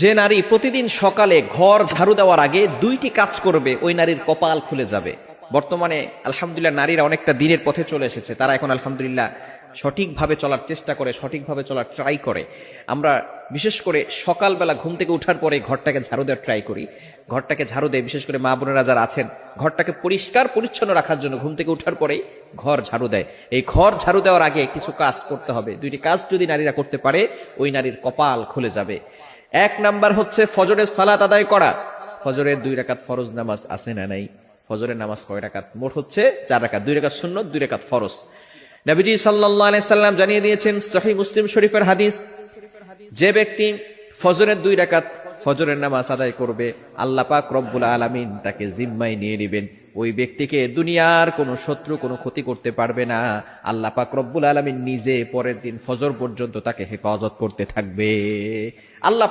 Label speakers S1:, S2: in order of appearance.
S1: যে নারী প্রতিদিন সকালে ঘর ঝাড়ু দেওয়ার আগে দুইটি কাজ করবে ওই নারীর কপাল খুলে যাবে। বর্তমানে আলহামদুলিল্লাহ নারীরা অনেকটা দিনের পথে চলে এসেছে, তারা এখন আলহামদুলিল্লাহ সঠিকভাবে চলার চেষ্টা করে, সঠিকভাবে চলার ট্রাই করে। আমরা বিশেষ করে সকালবেলা ঘুম থেকে ওঠার পরে ঘরটাকে ঝাড়ু দেওয়ার ট্রাই করি। ঘরটাকে ঝাড়ু দেয়, বিশেষ করে মা বোনেরা যারা আছেন ঘরটাকে পরিষ্কার পরিচ্ছন্ন রাখার জন্য ঘুম থেকে ওঠার পরেই ঘর ঝাড়ু দেয়। এই ঘর ঝাড়ু দেওয়ার আগে কিছু কাজ করতে হবে। দুইটি কাজ যদি নারীরা করতে পারে ওই নারীর কপাল খুলে যাবে। এক নাম্বার হচ্ছে ফজরের সালাত আদায় করা। ফজরের 2 রাকাত ফরজ নামাজ আছে না নাই? ফজরের নামাজ কয় রাকাত? মোট হচ্ছে 4 রাকাত, 2 রাকাত সুন্নত, 2 রাকাত ফরজ। নবীজি সাল্লাল্লাহু আলাইহি সাল্লাম জানিয়ে দিয়েছেন সহিহ মুসলিম শরীফের হাদিস, যে ব্যক্তি ফজরের 2 রাকাত ফজরের নামাজ আদায় করবে আল্লাহ পাক রব্বুল আলামিন তাকে জিম্মায় নিয়ে নেবেন। ওই ব্যক্তিকে দুনিয়ার কোনো শত্রু কোনো ক্ষতি করতে পারবে না। আল্লাহ পাক রব্বুল আলামিন নিজে পরের দিন ফজর পর্যন্ত তাকে হেফাজত করতে থাকবে। আল্লাহ